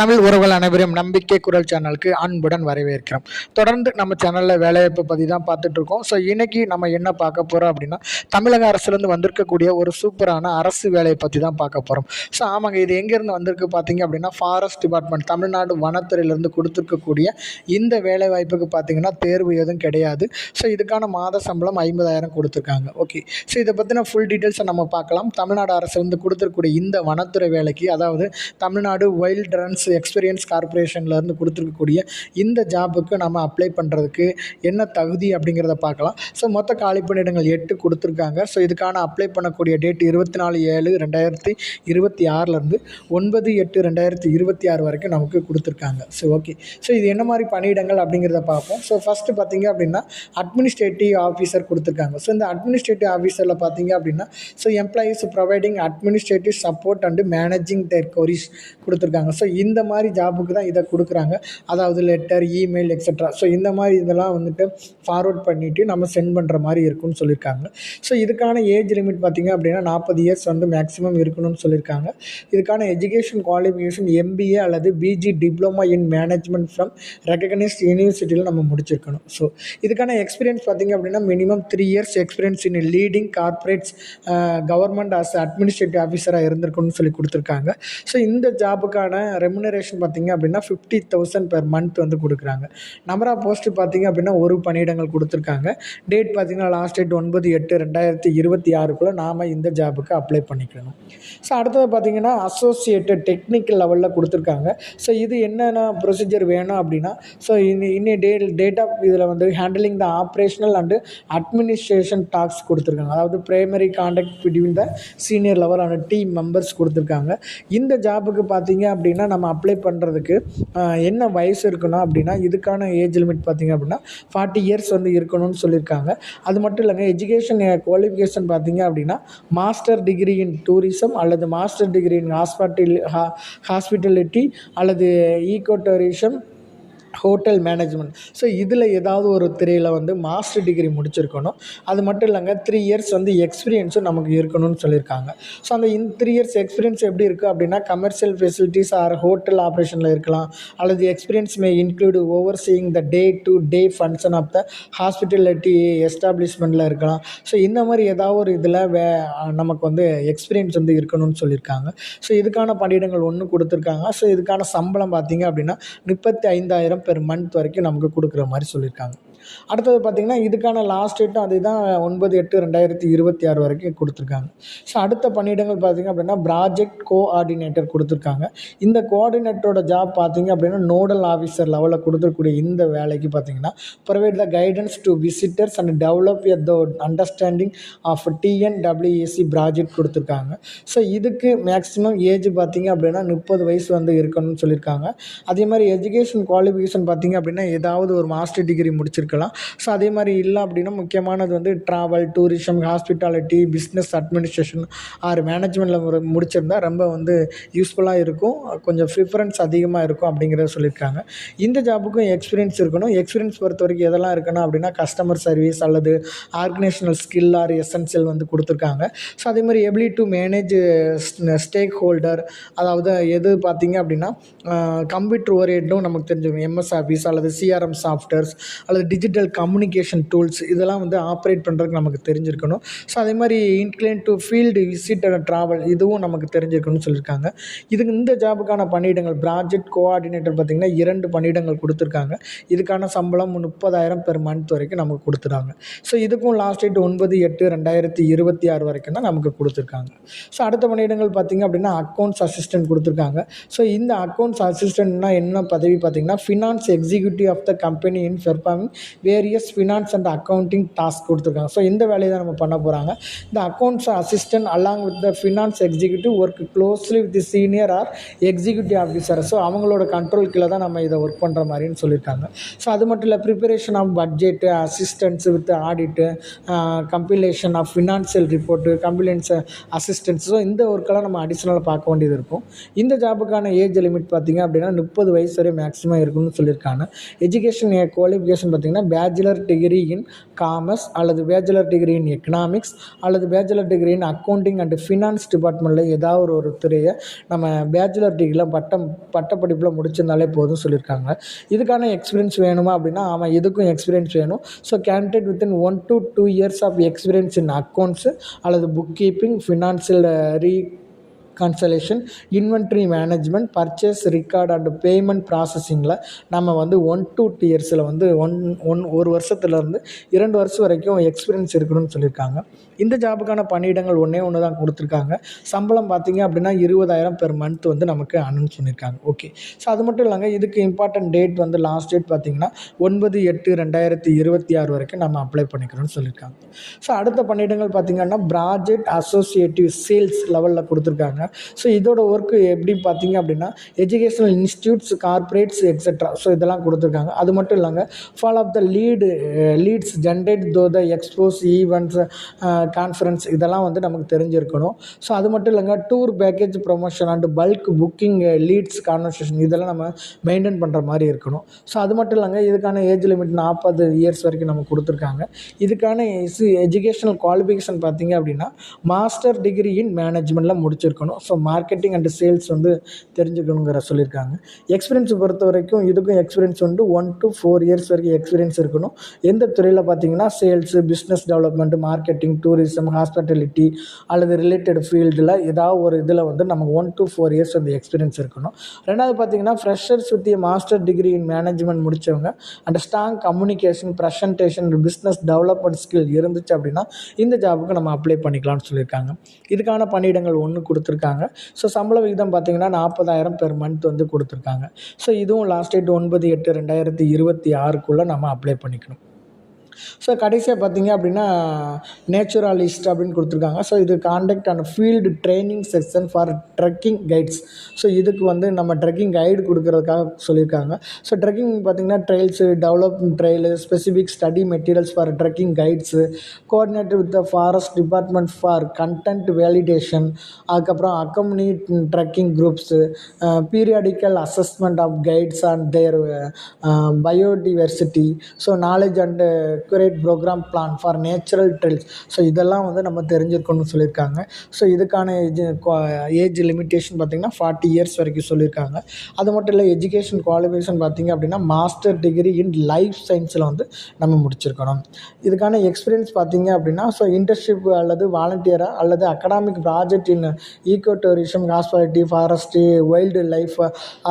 தமிழ் உறவுகள் அனைவரும் நம்பிக்கை குரல் சேனலுக்கு அன்புடன் வரவேற்கிறோம். தொடர்ந்து நம்ம சேனலில் வேலைவாய்ப்பு பற்றி தான் பார்த்துட்டு இருக்கோம். ஸோ இன்னைக்கு நம்ம என்ன பார்க்க போகிறோம் அப்படின்னா, தமிழக அரசுலேருந்து வந்திருக்கக்கூடிய ஒரு சூப்பரான அரசு வேலையை பற்றி தான் பார்க்க போகிறோம். ஸோ ஆமாங்க, இது எங்கேருந்து வந்திருக்கு பார்த்தீங்க அப்படின்னா, ஃபாரஸ்ட் டிபார்ட்மெண்ட் தமிழ்நாடு வனத்துறையிலேருந்து கொடுத்துருக்கக்கூடிய இந்த வேலைவாய்ப்புக்கு பார்த்தீங்கன்னா தேர்வு எதுவும் கிடையாது. ஸோ இதுக்கான மாத சம்பளம் 50,000 கொடுத்துருக்காங்க. ஓகே, ஸோ இதை பற்றின ஃபுல் டீட்டெயில்ஸை நம்ம பார்க்கலாம். தமிழ்நாடு அரசுலேருந்து கொடுத்துருக்கக்கூடிய இந்த வனத்துறை வேலைக்கு, அதாவது தமிழ்நாடு வைல்ட் ரன்ஸ் எக்ஸ்பீரியன்ஸ் கார்பரேஷன்லேருந்து கொடுத்துருக்கக்கூடிய இந்த ஜாபுக்கு நம்ம அப்ளை பண்ணுறதுக்கு என்ன தகுதி அப்படிங்கிறத பார்க்கலாம். ஸோ மொத்த காலிப்பணியிடங்கள் 8 கொடுத்துருக்காங்க. ஸோ இதுக்கான அப்ளை பண்ணக்கூடிய டேட் 24/7/2026 9/8/2026 வரைக்கும் நமக்கு கொடுத்துருக்காங்க. ஸோ ஓகே, ஸோ இது என்ன மாதிரி பணியிடங்கள் அப்படிங்கிறத பார்ப்போம். ஸோ ஃபஸ்ட்டு பார்த்தீங்க அப்படின்னா அட்மினிஸ்ட்ரேட்டிவ் ஆஃபீஸர் கொடுத்துருக்காங்க. ஸோ இந்த அட்மினிஸ்ட்ரேட்டிவ் ஆஃபீஸரில் பார்த்தீங்க அப்படின்னா, so employees providing administrative support and managing their chores கொடுத்துருக்காங்க. ஸோ இந்த மாதிரி ஜாபுக்கு தான் இதை கொடுக்குறாங்க. அதாவது லெட்டர், இமெயில் எக்ஸெட்ரா. ஸோ இந்த மாதிரி இதெல்லாம் வந்துட்டு ஃபார்வர்ட் பண்ணிவிட்டு நம்ம சென்ட் பண்ணுற மாதிரி இருக்குன்னு சொல்லியிருக்காங்க. ஸோ இதுக்கான ஏஜ் லிமிட் பார்த்திங்க அப்படின்னா 40 இயர்ஸ் வந்து மேக்ஸிமம் இருக்கணும்னு சொல்லியிருக்காங்க. இதுக்கான எஜுகேஷன் குவாலிஃபிகேஷன் MBA அல்லது BG diploma in management from recognised யூனிவர்சிட்டியில் நம்ம முடிச்சிருக்கணும். ஸோ இதுக்கான எக்ஸ்பீரியன்ஸ் பார்த்திங்க அப்படின்னா minimum 3 years experience in leading corporates government as administrative ஆஃபீஸராக இருந்திருக்குன்னு சொல்லி கொடுத்துருக்காங்க. ஸோ இந்த ஜாபுக்கான ரெமுனரேஷன் பார்த்திங்க அப்படின்னா 50,000 பெர் மந்த் வந்து கொடுக்குறாங்க. நம்பர் ஆஃப் போஸ்ட் பார்த்திங்க அப்படின்னா ஒரு பணியிடங்கள் கொடுத்துருக்காங்க. டேட் பார்த்திங்கன்னா லாஸ்ட் டேட் 9/8/2026 நாம் இந்த ஜாபுக்கு அப்ளை பண்ணிக்கணும். ஸோ அடுத்தது பார்த்திங்கன்னா அசோசியேட்டட் டெக்னிக்கல் லெவலில் கொடுத்துருக்காங்க. ஸோ இது என்னென்ன ப்ரொசீஜர் வேணும் அப்படின்னா, ஸோ டேட் ஆஃப் இதில் வந்து handling the operational and administration task கொடுத்துருக்காங்க. அதாவது primary contact between the senior level and team members கொடுத்துருக்காங்க. இந்த ஜாபுக்கு பார்த்திங்க அப்படின்னா நம்ம அப்ளை பண்ணுறதுக்கு என்ன வயசு இருக்கணும் அப்படின்னா, இதுக்கான ஏஜ் லிமிட் பார்த்திங்க அப்படின்னா 40 இயர்ஸ் வந்து இருக்கணும்னு சொல்லியிருக்காங்க. அது மட்டும் இல்லைங்க, எஜுகேஷன் குவாலிஃபிகேஷன் பார்த்திங்க அப்படின்னா மாஸ்டர் டிகிரி இன் டூரிசம் அல்லது மாஸ்டர் டிகிரி இன் ஹாஸ்பிட்டாலிட்டி அல்லது ego tourism hotel management. So இதில் ஏதாவது ஒரு துறையில் வந்து மாஸ்டர் டிகிரி முடிச்சிருக்கணும். அது மட்டும் இல்லைங்க, 3 இயர்ஸ் வந்து எக்ஸ்பீரியன்ஸும் நமக்கு இருக்கணும்னு சொல்லியிருக்காங்க. ஸோ அந்த 3 இயர்ஸ் எக்ஸ்பீரியன்ஸ் எப்படி இருக்குது அப்படின்னா, கமர்ஷியல் ஃபெசிலிட்டிஸ் ஆர் ஹோட்டல் ஆப்ரேஷனில் இருக்கலாம், அல்லது experience may include overseeing the day to day function of the hospitality எஸ்டாப்ளிஷ்மெண்ட்டில் இருக்கலாம். ஸோ இந்த மாதிரி ஏதாவது ஒரு இதில் நமக்கு வந்து எக்ஸ்பீரியன்ஸ் வந்து இருக்கணும்னு சொல்லியிருக்காங்க. ஸோ இதுக்கான பணியிடங்கள் 1 கொடுத்துருக்காங்க. ஸோ இதுக்கான சம்பளம் பார்த்திங்க அப்படின்னா 35,000 பெர் மந்த் வரைக்கும் நமக்கு கொடுக்குற மாதிரி சொல்லியிருக்காங்க. அடுத்தது பார்த்திங்கன்னா இதுக்கான லாஸ்ட் டேட்டும் அதே தான் 9/8/2026 வரைக்கும் கொடுத்துருக்காங்க. ஸோ அடுத்த பணியிடங்கள் பார்த்திங்க அப்படின்னா ப்ராஜெக்ட் கோஆர்டினேட்டர் கொடுத்துருக்காங்க. இந்த கோஆர்டினேட்டரோட ஜாப் பார்த்திங்க அப்படின்னா நோடல் ஆஃபீஸர் லெவலில் கொடுத்துருக்கூடிய இந்த வேலைக்கு பார்த்திங்கன்னா provide the guidance to visitors and develop the understanding of TNWAC project கொடுத்துருக்காங்க. ஸோ இதுக்கு மேக்ஸிமம் ஏஜ் பார்த்திங்க அப்படின்னா 30 வயசு வந்து இருக்கணும்னு சொல்லியிருக்காங்க. அதே மாதிரி எஜுகேஷன் குவாலிஃபிகேஷன் பார்த்திங்க அப்படின்னா ஏதாவது ஒரு மாஸ்டர் டிகிரி முடிச்சிருக்கலாம். ஸோ அதே மாதிரி இல்லை அப்படின்னா முக்கியமானது வந்து travel, tourism, hospitality, business administration or மேனேஜ்மெண்ட்டில் முடிச்சிருந்தா ரொம்ப வந்து யூஸ்ஃபுல்லாக இருக்கும், கொஞ்சம் ப்ரிஃபரன்ஸ் அதிகமாக இருக்கும் அப்படிங்கிறத சொல்லியிருக்காங்க. இந்த ஜாபுக்கும் எக்ஸ்பீரியன்ஸ் இருக்கணும். எக்ஸ்பீரியன்ஸ் பொறுத்த வரைக்கும் எதெல்லாம் இருக்கணும் அப்படின்னா கஸ்டமர் சர்வீஸ் அல்லது ஆர்கனைசேஷனல் ஸ்கில் ஆர் எசென்சியல் வந்து கொடுத்துருக்காங்க. ஸோ அதே மாதிரி ability to manage stakeholder, அதாவது எது பார்த்திங்க அப்படின்னா கம்ப்யூட்டர் ஓரியன்ட்டும் நமக்கு தெரிஞ்சுக்கணும். MS ஆஃபீஸ் அல்லது CRM சாஃப்ட்வேர்ஸ் அல்லது டிஜிட்டல் கம்யூனிகேஷன் டூல்ஸ் இதெல்லாம் வந்து ஆப்ரேட் பண்ணுறதுக்கு நமக்கு தெரிஞ்சிருக்கணும். ஸோ அதே மாதிரி incline to field visit and travel இதுவும் நமக்கு தெரிஞ்சிருக்கணும்னு சொல்லியிருக்காங்க. இதுக்கு இந்த ஜாபுக்கான பணியிடங்கள் ப்ராஜெக்ட் கோஆர்டினேட்டர் பார்த்திங்கன்னா 2 பணியிடங்கள் கொடுத்துருக்காங்க. இதுக்கான சம்பளம் 30,000 பெர் மந்த் வரைக்கும் நமக்கு கொடுத்துறாங்க. ஸோ இதுக்கும் லாஸ்ட் டேட் 9/8/2026 வரைக்கும் தான் நமக்கு கொடுத்துருக்காங்க. ஸோ அடுத்த பணியிடங்கள் பார்த்திங்க அப்படின்னா அக்கௌண்ட்ஸ் அசிஸ்டன்ட் கொடுத்துருக்காங்க. ஸோ இந்த அக்கௌண்ட்ஸ் அசிஸ்டன்ட்னா என்ன பதவி பார்த்திங்கன்னா finance executive of the company in performing various finance and accounting task கொடுத்துருக்காங்க. ஸோ இந்த வேலையை தான் நம்ம பண்ண போகிறாங்க. இந்த accounts assistant along with the finance executive work closely with the senior or executive officer. So அவங்களோட கண்ட்ரோல் கீழே தான் நம்ம இதை ஒர்க் பண்ணுற மாதிரின்னு சொல்லியிருக்காங்க. ஸோ அது மட்டும் இல்லை, preparation of budget, assistance with audit, compilation of financial report, compliance assistance. So இந்த ஒர்க்கெல்லாம் நம்ம அடிஷ்னலாக பார்க்க வேண்டியது இருக்கும். இந்த ஜாபுக்கான ஏஜ் லிமிட் பார்த்திங்க அப்படின்னா 30 வயசு வரை மேக்ஸிமம் இருக்குன்னு சொல்லியிருக்காங்க. எஜுகேஷன் குவாலிஃபிகேஷன் பார்த்திங்கன்னா பேச்சுலர் டிகிரி இன் காமர்ஸ் அல்லது பேச்சுலர் டிகிரி இன் எக்கனாமிக்ஸ் அல்லது bachelor degree in accounting and finance டிபார்ட்மெண்ட்டில் ஏதாவது ஒரு துறையை நம்ம பேச்சுலர் டிகிரியில் பட்டப்படிப்பில் முடிச்சிருந்தாலே போதும் சொல்லியிருக்காங்க. இதுக்கான எக்ஸ்பீரியன்ஸ் வேணுமா அப்படின்னா ஆமாம், இதுக்கும் எக்ஸ்பீரியன்ஸ் வேணும். So candidate within 1 to 2 years of experience in accounts அல்லது bookkeeping, financial consolidation, inventory management, purchase record and payment ப்ராசஸிங்கில் நம்ம வந்து 1 to 2 இயர்ஸில் வந்து ஒரு வருஷத்துலேருந்து 2 வருஷம் வரைக்கும் எக்ஸ்பீரியன்ஸ் இருக்கணும்னு சொல்லியிருக்காங்க. இந்த ஜாபுக்கான பணியிடங்கள் ஒன்று தான் கொடுத்துருக்காங்க. சம்பளம் பார்த்திங்க அப்படின்னா 20,000 பெர் மந்த் வந்து நமக்கு அனௌன்ஸ் பண்ணியிருக்காங்க. ஓகே, ஸோ அது மட்டும் இல்லைங்க, இதுக்கு இம்பார்ட்டன்ட் டேட் வந்து லாஸ்ட் டேட் பார்த்திங்கன்னா 9/8/2026 வரைக்கும் நம்ம அப்ளை பண்ணிக்கிறோம்னு சொல்லியிருக்காங்க. ஸோ அடுத்த பணியிடங்கள் பார்த்திங்கன்னா ப்ராஜெக்ட் அசோசியேட்டிவ் சேல்ஸ் லெவலில் கொடுத்துருக்காங்க. ஸோ இதோட ஒர்க்கு எப்படி பார்த்தீங்க அப்படின்னா educational institutes, corporates etcetera, so இதெல்லாம் கொடுத்துருக்காங்க. அது மட்டும் இல்லைங்க, follow of the leads generate the expos, events, conference இதெல்லாம் வந்து நமக்கு தெரிஞ்சிருக்கணும். ஸோ அது மட்டும் இல்லைங்க, tour package promotion and bulk booking, leads conversation இதெல்லாம் நம்ம மெயின்டைன் பண்ணுற மாதிரி இருக்கணும். ஸோ அது மட்டும் இல்லைங்க, இதுக்கான ஏஜ் லிமிட் 40 இயர்ஸ் வரைக்கும் நம்ம கொடுத்துருக்காங்க. இதுக்கான எஜுகேஷனல் குவாலிஃபிகேஷன் பார்த்தீங்க அப்படின்னா மாஸ்டர் டிகிரி இன் மேனேஜ்மெண்ட்டில் முடிச்சிருக்கணும். ஸோ மார்க்கெட்டிங் அண்ட் சேல்ஸ் வந்து தெரிஞ்சுக்கணுங்கிற சொல்லியிருக்காங்க. எக்ஸ்பீரியன்ஸ் பொறுத்த வரைக்கும் இதுக்கும் எக்ஸ்பீரியன்ஸ் வந்து 1 to 4 இயர்ஸ் வரைக்கும் எக்ஸ்பீரியன்ஸ் இருக்கணும். எந்த துறையில் பார்த்தீங்கன்னா sales, business development, marketing, tourism, hospitality அல்லது ரிலேட்டட் ஃபீல்டில் ஏதாவது ஒரு இதில் வந்து நமக்கு 1 to 4 இயர்ஸ் வந்து எக்ஸ்பீரியன்ஸ் இருக்கணும். ரெண்டாவது பார்த்தீங்கன்னா freshers with master degree in management முடித்தவங்க and strong communication, presentation, business development skill இருந்துச்சு அப்படின்னா இந்த ஜாபுக்கு நம்ம அப்ளை பண்ணிக்கலாம்னு சொல்லியிருக்காங்க. இதுக்கான பணியிடங்கள் 1 கொடுத்துருக்காங்க. ஸோ சம்பள விகிதம் பார்த்திங்கன்னா 40,000 பெர் மந்த் வந்து கொடுத்துருக்காங்க. ஸோ இதுவும் லாஸ்ட் டேட் 9/8/2026 நம்ம அப்ளை பண்ணிக்கணும். ஸோ கடைசியாக பார்த்தீங்க அப்படின்னா நேச்சுரலிஸ்ட் அப்படின்னு கொடுத்துருக்காங்க. ஸோ இது contact and field training section for trekking guides. So இதுக்கு வந்து நம்ம ட்ரெக்கிங் கைடு கொடுக்குறதுக்காக சொல்லியிருக்காங்க. ஸோ ட்ரெக்கிங் பார்த்திங்கன்னா trails, development trail, specific study materials for trekking guides, coordinate with the forest department for content validation, அதுக்கப்புறம் accompany trekking groups, periodical assessment of guides and their biodiversity, so knowledge and accurate programme plan for natural trails. So இதெல்லாம் வந்து நம்ம தெரிஞ்சிருக்கணும்னு சொல்லியிருக்காங்க. So இதுக்கான age limitation பார்த்திங்கன்னா 40 years வரைக்கும் சொல்லியிருக்காங்க. அது மட்டும் இல்லை, எஜுகேஷன் குவாலிஃபிகேஷன் பார்த்திங்க அப்படின்னா மாஸ்டர் டிகிரி இன் லைஃப் சயின்ஸில் வந்து நம்ம முடிச்சிருக்கணும். இதுக்கான எக்ஸ்பீரியன்ஸ் பார்த்திங்க அப்படின்னா ஸோ இன்டர்ன்ஷிப் அல்லது வாலண்டியராக அல்லது academic project in ecotourism, hospitality, forestry, wildlife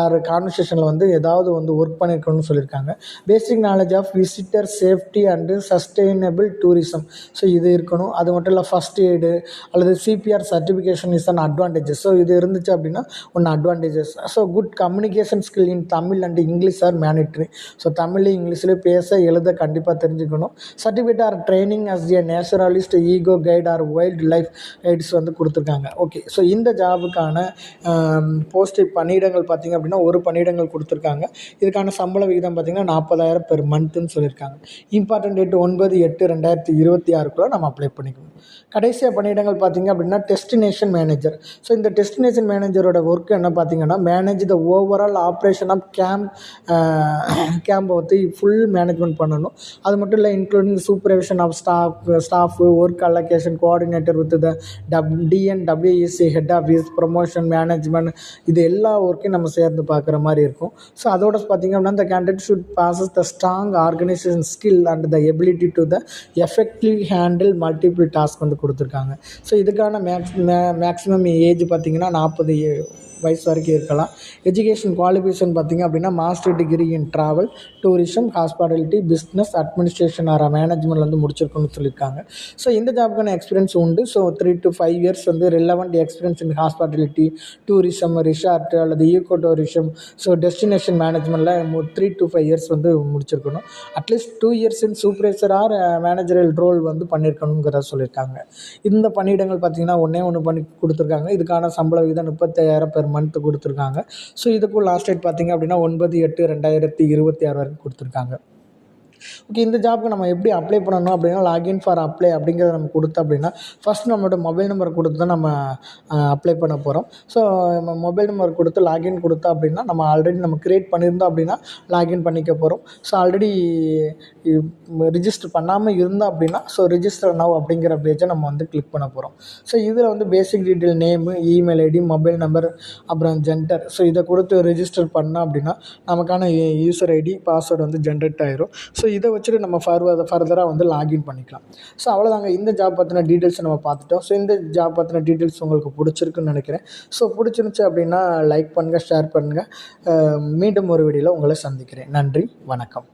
or கான்வர்சேஷனில் வந்து ஏதாவது வந்து ஒர்க் பண்ணியிருக்கணும்னு சொல்லியிருக்காங்க. Basic knowledge of visitor safety and sustainable tourism, so இது இருக்கணும். அது மட்டும் இல்லை, ஃபஸ்ட் எய்டு அல்லது CPR certification is an advantages. So இது இருந்துச்சு அப்படின்னா ஒன்று advantages. So good communication skill in Tamil and English or mandatory. So Tamil, இங்கிலீஷ்லேயே பேச எழுத கண்டிப்பாக தெரிஞ்சுக்கணும். Certificate or training as a naturalist, eco guide or wildlife guides வந்து கொடுத்துருக்காங்க. ஓகே, ஸோ இந்த ஜாபுக்கான போஸ்ட் பணியிடங்கள் பார்த்திங்க அப்படின்னா ஒரு பணியிடங்கள் கொடுத்துருக்காங்க. இதுக்கான சம்பள விகிதம் பார்த்திங்கன்னா 40,000 பெர் மந்த்துன்னு சொல்லியிருக்காங்க. இம்பார்ட்டன்ட் டேட் 9/8/2026 நம்ம அப்ளை பண்ணிக்கணும். கடைசியாக பணியிடங்கள் பார்த்திங்க அப்படின்னா டெஸ்டினேஷன் மேனேஜர். ஸோ இந்த டெஸ்டினேஷன் மேனேஜரோட ஒர்க் என்ன பார்த்திங்கன்னா manage the overall operation of கேம்பை வந்து ஃபுல் மேனேஜ்மெண்ட் பண்ணணும். அது மட்டும் இல்லை, including supervision of staff, work allocation, coordinator with the TNWEC, head office, promotion management, இது எல்லா ஒர்க்கையும் நம்ம சேர்ந்து பார்க்குற மாதிரி இருக்கும். ஸோ அதோட பார்த்திங்க அப்படின்னா the candidate should possess the strong organization skill and the ability to the effectively handle multiple tasks வந்து கொடுத்துருக்காங்க. ஸோ இதுக்கான மேக்ஸிமம் ஏஜ் பார்த்திங்கன்னா 40 வயசு வரைக்கும் இருக்கலாம். எஜுகேஷன் குவாலிஃபிகேஷன் பார்த்திங்க அப்படின்னா master degree in travel, tourism, hospitality, business administration or management வந்து முடிச்சிருக்கணும்னு சொல்லியிருக்காங்க. ஸோ இந்த ஜாபுக்கான எக்ஸ்பீரியன்ஸ் உண்டு. ஸோ 3 to 5 இயர்ஸ் வந்து relevant experience in hospitality, tourism, resort அல்லது ஈகோ டூரிசம், ஸோ டெஸ்டினேஷன் மேனேஜ்மெண்ட்டில் 3 to 5 இயர்ஸ் வந்து முடிச்சிருக்கணும். At least 2 years in supervisor or managerial role வந்து பண்ணியிருக்கணுங்கிறத சொல்லியிருக்காங்க. இந்த பணியிடங்கள் பார்த்திங்கன்னா ஒன்று பண்ணி கொடுத்துருக்காங்க. இதுக்கான சம்பள விகிதம் 35,000 பெர் மந்த் கொடுத்துருக்காங்க. ஸோ இதுக்கும் லாஸ்ட் டேட் பார்த்திங்க அப்படின்னா 9/8/2026 வரைக்கும் கொடுத்துருக்காங்க. ஓகே, இந்த ஜாப்க்கு நம்ம எப்படி அப்ளை பண்ணணும் அப்படின்னா, லாகின் ஃபார் அப்ளை அப்படிங்கிறத நம்ம கொடுத்தோம் அப்படின்னா, ஃபஸ்ட் நம்மளோட மொபைல் நம்பர் கொடுத்து தான் நம்ம அப்ளை பண்ண போகிறோம். ஸோ நம்ம மொபைல் நம்பர் கொடுத்து லாகின் கொடுத்தோம் அப்படின்னா, நம்ம ஆல்ரெடி நம்ம கிரியேட் பண்ணியிருந்தோம் அப்படின்னா லாகின் பண்ணிக்க போகிறோம். ஸோ ஆல்ரெடி ரிஜிஸ்டர் பண்ணாமல் இருந்தோம் அப்படின்னா, ஸோ ரிஜிஸ்டர் நவ் அப்படிங்கிற பேஜை நம்ம வந்து கிளிக் பண்ண போகிறோம். ஸோ இதில் வந்து basic detail name, email ID, mobile number, அப்புறம் ஜெண்டர். ஸோ இதை கொடுத்து ரிஜிஸ்டர் பண்ணோம் அப்படின்னா நமக்கான யூசர் ஐடி, பாஸ்வேர்டு வந்து ஜென்ரேட் ஆயிரும். ஸோ இதை வச்சுட்டு நம்ம ஃபர்தராக வந்து லாகின் பண்ணிக்கலாம். ஸோ அவ்வளோதாங்க, இந்த ஜாப் பற்றின டீட்டெயில்ஸ் நம்ம பார்த்துட்டோம். ஸோ இந்த ஜாப் பற்றின டீட்டெயில்ஸ் உங்களுக்கு பிடிச்சிருக்குன்னு நினைக்கிறேன். ஸோ பிடிச்சிருந்துச்சி அப்படின்னா லைக் பண்ணுங்கள், ஷேர் பண்ணுங்கள். மீண்டும் ஒரு வீடியோவில் உங்களை சந்திக்கிறேன். நன்றி, வணக்கம்.